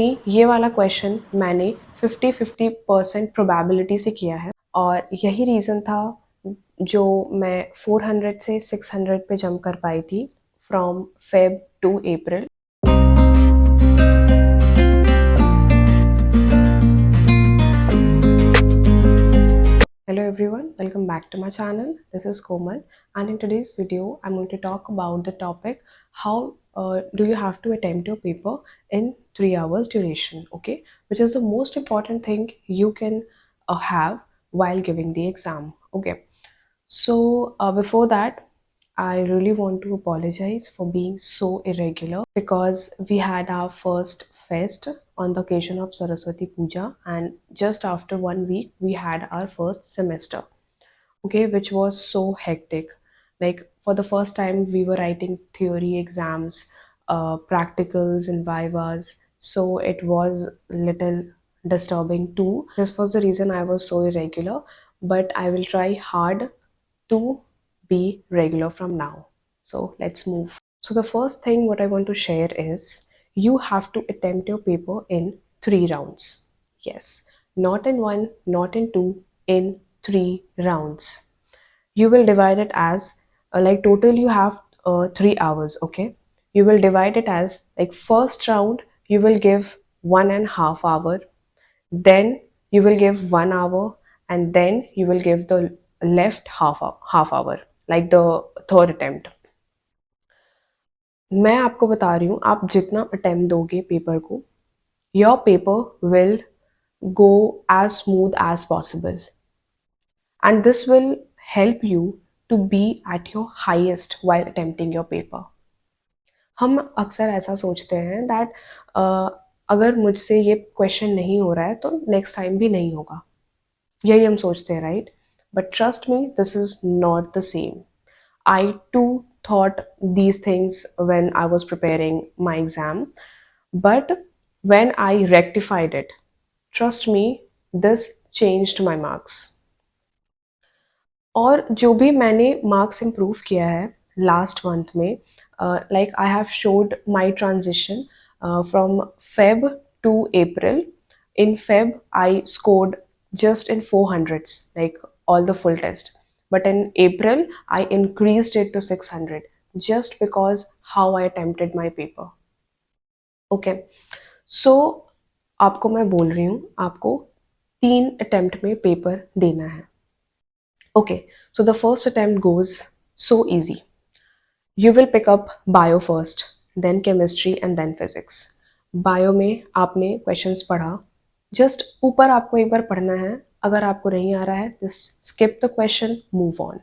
ये वाला क्वेश्चन मैंने 50-50% प्रोबेबिलिटी से किया है और यही रीज़न था जो मैं 400 से 600 पे जंप कर पाई थी from Feb two April. Hello everyone, welcome back to my channel. This is Komal, and in today's video I'm going to talk about the topic how do you have to attempt your paper in 3 hours duration, okay, which is the most important thing you can have while giving the exam, okay. So before that, I really want to apologize for being so irregular because we had our first fest on the occasion of Saraswati Puja, and just after 1 week we had our first semester, okay, which was so hectic. Like for the first time we were writing theory exams, practicals and vivas, so it was little disturbing too. This was the reason I was so irregular, but I will try hard to be regular from now. So let's move. So the first thing what I want to share is you have to attempt your paper in 3 rounds. Yes, not in one, not in two, in 3 rounds. You will divide it as like total you have 3 hours, okay? You will divide it as like first round you will give 1.5 hour, then you will give 1 hour, and then you will give the left half hour like the third attempt. मैं आपको बता रही हूँ आप जितना attempt दोगे paper को, your paper will go as smooth as possible, and this will help you to be at your highest while attempting your paper. हम अक्सर ऐसा सोचते हैं दैट अगर मुझसे ये क्वेश्चन नहीं हो रहा है तो नेक्स्ट टाइम भी नहीं होगा, यही हम सोचते हैं, right? But trust me, this is not the same. I too thought these things when I was preparing my exam, but when I rectified it, trust me, this changed my marks. और जो भी मैंने marks improve किया है last month में, like I have showed my transition from Feb two April. In Feb, I scored just in 400s, like all the full test. But in April, I increased it to 600 just because how I attempted my paper. Okay, so आपको मैं बोल रही हूँ आपको 3 attempt में paper देना है. Okay, so the first attempt goes so easy. You will pick up bio first, then chemistry and then physics. Bio में आपने questions पढ़ा, just ऊपर आपको एक बार पढ़ना है. अगर आपको नहीं आ रहा है, just skip the question, move on.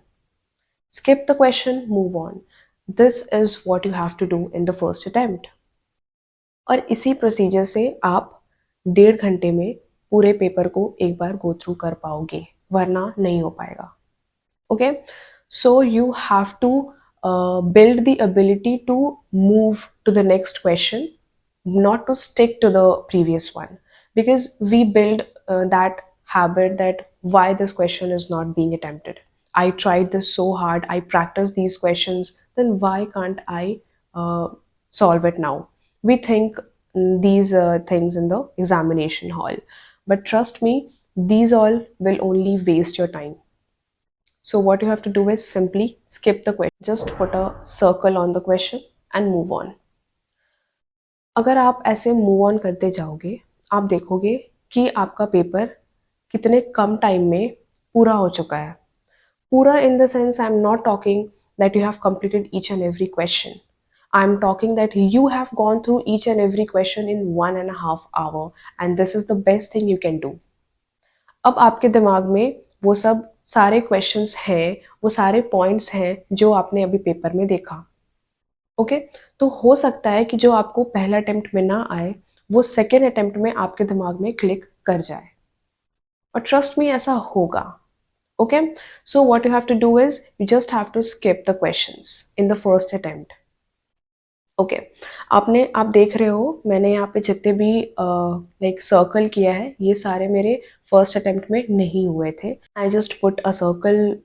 Skip the question, move on. This is what you have to do in the first attempt. और इसी प्रोसीजर से आप 1.5 घंटे में पूरे पेपर को एक बार गो थ्रू कर पाओगे, वरना नहीं हो पाएगा. Okay, so you have to build the ability to move to the next question, not to stick to the previous one, because we build that habit that why this question is not being attempted. I tried this so hard, I practiced these questions, then why can't I solve it now? We think these things in the examination hall, but trust me, these all will only waste your time. So what you have to do is simply skip the question. Just put a circle on the question and move on. अगर आप ऐसे move on करते जाओगे, आप देखोगे कि आपका paper कितने कम टाइम में पूरा हो चुका है. पूरा in the sense I am not talking that you have completed each and every question. I am talking that you have gone through each and every question in 1.5 hour, and this is the best thing you can do. अब आपके दिमाग में वो सब सारे questions हैं, वो सारे पॉइंट्स हैं जो आपने अभी पेपर में देखा. ओके, तो हो सकता है कि जो आपको पहला अटेम्प्ट में ना आए वो सेकेंड अटेम्प्ट में आपके दिमाग में क्लिक कर जाए, और ट्रस्ट मी ऐसा होगा. Okay, so what you have to do is you just have to skip the questions in the first attempt. Okay, आप देख रहे हो मैंने यहाँ पे जितने भी लाइक सर्कल किया है ये सारे मेरे फर्स्ट अटेम्प्ट में नहीं हुए थे. I just put a circle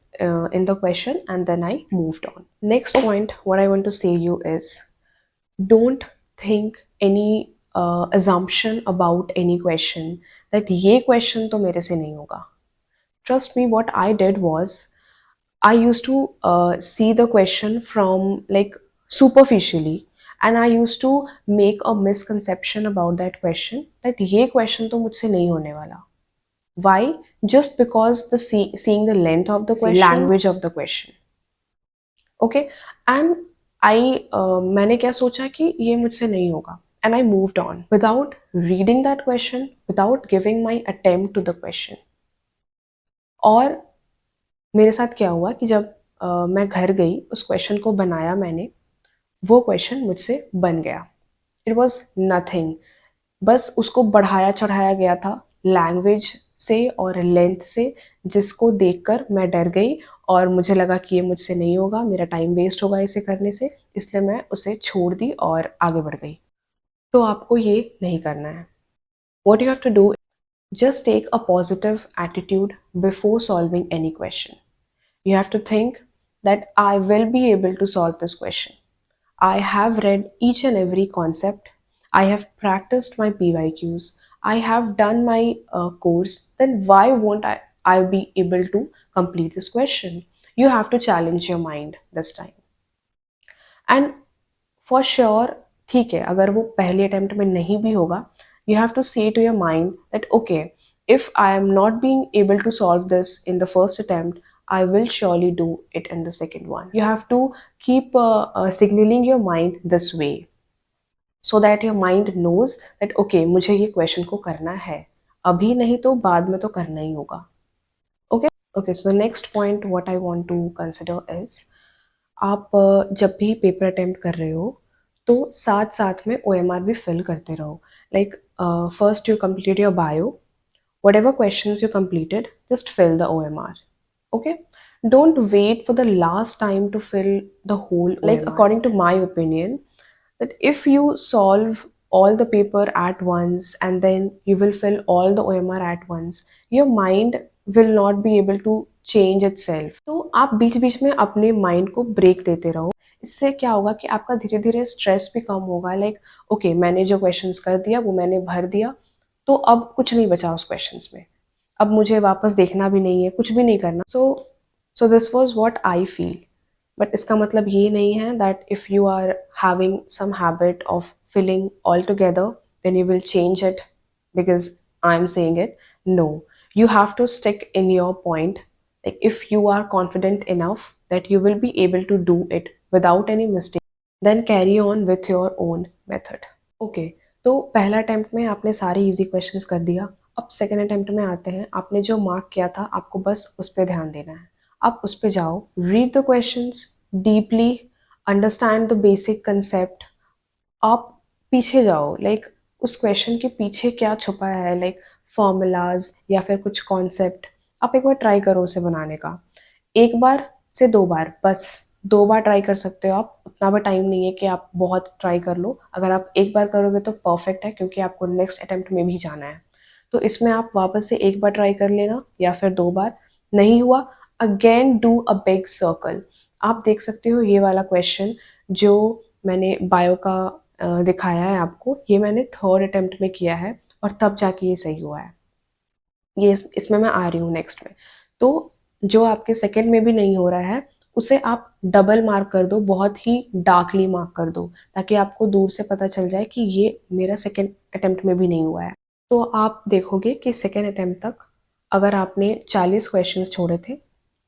in the question and then I moved on. Next point what I want to say you is don't think any assumption about any question that ये question तो मेरे से नहीं होगा. Trust me, what I did was I used to see the question from like superficially, and I used to make a misconception about that question that ये question तो मुझसे नहीं होने वाला. Why? Just because seeing the length of the question, language of the question. Okay, and मैंने क्या सोचा कि ये मुझसे नहीं होगा, and I moved on without reading that question, without giving my attempt to the question. और मेरे साथ क्या हुआ कि जब मैं घर गई, उस क्वेश्चन को बनाया मैंने, वो क्वेश्चन मुझसे बन गया. इट वॉज नथिंग, बस उसको बढ़ाया चढ़ाया गया था लैंग्वेज से और लेंथ से, जिसको देखकर मैं डर गई और मुझे लगा कि ये मुझसे नहीं होगा, मेरा टाइम वेस्ट होगा इसे करने से, इसलिए मैं उसे छोड़ दी और आगे बढ़ गई. तो आपको ये नहीं करना है. What you have to do, just take a positive attitude before solving any question. You have to think that I will be able to solve this question. I have read each and every concept. I have practiced my PYQs. I have done my course. Then why won't I be able to complete this question? You have to challenge your mind this time. And for sure, ठीक है, अगर वो पहले attempt में नहीं भी होगा, you have to say to your mind that okay, if I am not being able to solve this in the first attempt, I will surely do it in the second one. You have to keep signaling your mind this way, so that your mind knows that okay, मुझे ये question को करना है, अभी नहीं तो बाद में तो करना ही होगा. Okay, okay. So the next point what I want to consider is, आप जब भी पेपर अटेम्प्ट कर रहे हो तो साथ साथ में OMR भी फिल करते रहो. Like first you complete your bio, whatever questions you completed, just fill the OMR. Okay, don't wait for the last time to fill the whole OMR. Like according to my opinion, that if you solve all the paper at once and then you will fill all the OMR at once, your mind will not be able to change itself. तो आप बीच बीच में अपने mind को break देते रहो. इससे क्या होगा कि आपका धीरे धीरे स्ट्रेस भी कम होगा. लाइक ओके, मैंने जो क्वेश्चंस कर दिया वो मैंने भर दिया, तो अब कुछ नहीं बचा उस क्वेश्चंस में, अब मुझे वापस देखना भी नहीं है, कुछ भी नहीं करना. So this was what I feel. But इसका मतलब ये नहीं है that if you are having some habit of filling all together then you will change it because I am saying it. No, you have to stick in your point. Like if you are confident enough that you will be able to do it without any mistake, then carry on with your own method. Okay, तो पहला attempt में आपने सारे easy questions कर दिया. अब second attempt में आते हैं. आपने जो मार्क किया था आपको बस उस पर ध्यान देना है. आप उस पर जाओ, read the questions deeply, understand the basic concept. आप पीछे जाओ, लाइक उस क्वेश्चन के पीछे क्या छुपा है, लाइक फॉर्मूलाज या फिर कुछ कॉन्सेप्ट. आप एक बार ट्राई करो उसे बनाने का. एक बार से दो बार, बस 2 बार ट्राई कर सकते हो आप. उतना भी टाइम नहीं है कि आप बहुत ट्राई कर लो. अगर आप एक बार करोगे तो परफेक्ट है, क्योंकि आपको नेक्स्ट अटेम्प्ट में भी जाना है. तो इसमें आप वापस से एक बार ट्राई कर लेना या फिर 2 बार. नहीं हुआ, again do a big circle. आप देख सकते हो ये वाला क्वेश्चन जो मैंने बायो का दिखाया है आपको, ये मैंने थर्ड अटेम्प्ट में किया है और तब जाके ये सही हुआ है. ये इसमें मैं आ रही हूँ नेक्स्ट में. तो जो आपके सेकंड में भी नहीं हो रहा है उसे आप डबल मार्क कर दो, बहुत ही डार्कली मार्क कर दो, ताकि आपको दूर से पता चल जाए कि ये मेरा सेकंड अटेम्प्ट में भी नहीं हुआ है. तो आप देखोगे कि सेकंड अटेम्प्ट तक अगर आपने 40 क्वेश्चंस छोड़े थे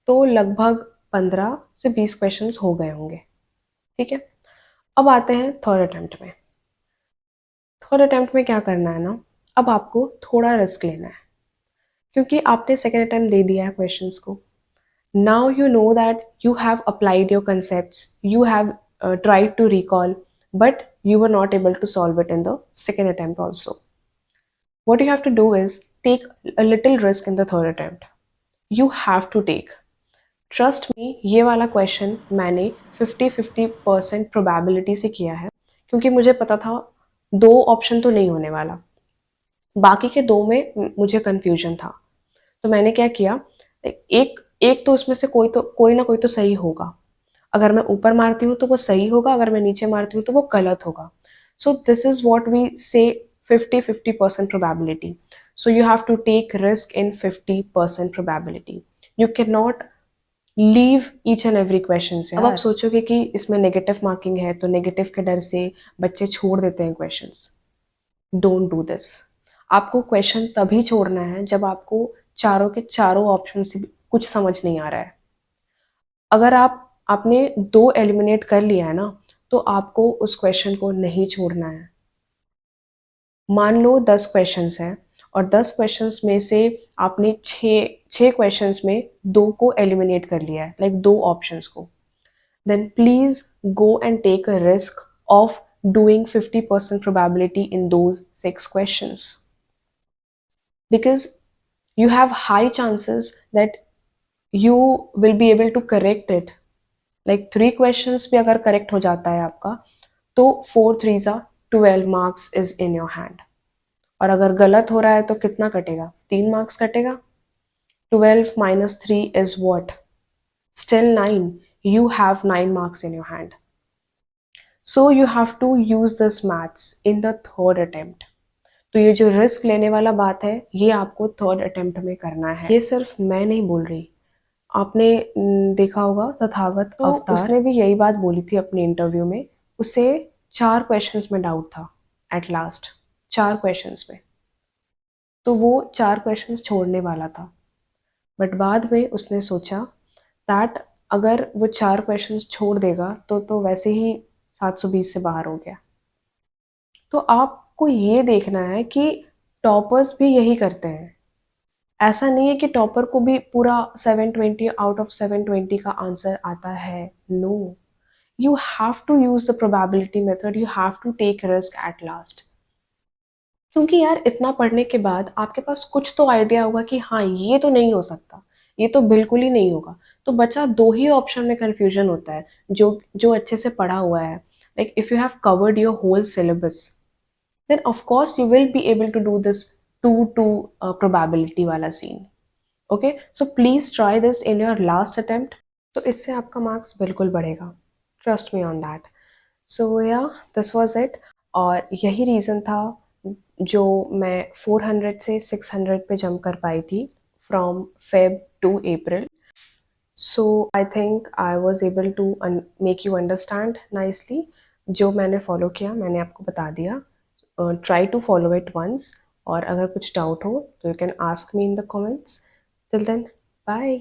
तो लगभग 15 से 20 क्वेश्चंस हो गए होंगे. ठीक है, अब आते हैं थर्ड अटेम्प्ट में. थर्ड अटेम्प्ट में क्या करना है ना, अब आपको थोड़ा रिस्क लेना है, क्योंकि आपने सेकेंड अटेम्प्ट दे दिया है क्वेश्चंस को. Now you know that you have applied your concepts, you have tried to recall, but you were not able to solve it in the second attempt also. What you have to do is take a little risk in the third attempt. You have to take. Trust me, ये वाला question मैंने 50-50% probability से किया है, क्योंकि मुझे पता था 2 ऑप्शन तो नहीं होने वाला, बाकी के 2 में मुझे कंफ्यूजन था. तो मैंने क्या किया, एक एक तो उसमें से कोई ना कोई तो सही होगा. अगर मैं ऊपर मारती हूँ तो वो सही होगा, अगर मैं नीचे मारती हूँ तो वो गलत होगा. So this is what we say 50% probability. So you have to take risk in 50% probability. You cannot leave each and every question से। अब आप सोचोगे कि इसमें नेगेटिव मार्किंग है तो नेगेटिव के डर से बच्चे छोड़ देते हैं क्वेश्चंस। Don't do this. आपको क्वेश्चन तभी छोड़ना है जब आपको चारों के चारों ऑप्शन से कुछ समझ नहीं आ रहा है। अगर आपने 2 एलिमिनेट कर लिया है ना, तो आपको उस क्वेश्चन को नहीं छोड़ना है। मान लो 10 क्वेश्चंस हैं और 10 क्वेश्चंस में से आपने 6 क्वेश्चंस में 2 को एलिमिनेट कर लिया है, लाइक 2 ऑप्शंस को, then please go and take a risk of doing 50% probability in those 6 questions, because you have high chances that you will be able to correct it. Like 3 questions भी अगर correct हो जाता है आपका, तो 4 3s are 12 marks is in your hand. और अगर गलत हो रहा है तो कितना कटेगा? 3 मार्क्स कटेगा। 12 minus 3 is what? Still 9. You have 9 marks in your hand. So you have to use this maths in the third attempt. तो ये जो रिस्क लेने वाला बात है, ये आपको थर्ड अटेम्प्ट में करना है। ये सिर्फ मैं नहीं बोल रही, आपने देखा होगा तथागत तो अवतार, उसने भी यही बात बोली थी अपने इंटरव्यू में। उसे 4 क्वेश्चंस में डाउट था एट लास्ट, 4 क्वेश्चंस में, तो वो 4 क्वेश्चंस छोड़ने वाला था। बट बाद में उसने सोचा दैट अगर वो 4 क्वेश्चंस छोड़ देगा तो वैसे ही 720 से बाहर हो गया। तो आपको ये देखना है कि टॉपर्स भी यही करते हैं। ऐसा नहीं है कि टॉपर को भी पूरा 720 आउट ऑफ 720 का आंसर आता है। No, you have to use the probability method, you have to take risk at last. क्योंकि यार इतना पढ़ने के बाद आपके पास कुछ तो आइडिया होगा कि हाँ ये तो नहीं हो सकता, ये तो बिल्कुल ही नहीं होगा। तो बचा 2 ही ऑप्शन में कंफ्यूजन होता है, जो जो अच्छे से पढ़ा हुआ है। Like if you have covered your whole syllabus, then of course you will be able to do this 2 probability वाला scene. Okay, so please try this in your last attempt. तो इससे आपका मार्क्स बिल्कुल बढ़ेगा, trust me on that. So yeah, this was it. और यही reason था जो मैं 400 से 600 पे जंप कर पाई थी from Feb to April. So I think I was able to make you understand nicely. जो मैंने फॉलो किया मैंने आपको बता दिया। Try to follow it once, और अगर कुछ डाउट हो तो you can ask me in the comments. Till then, bye.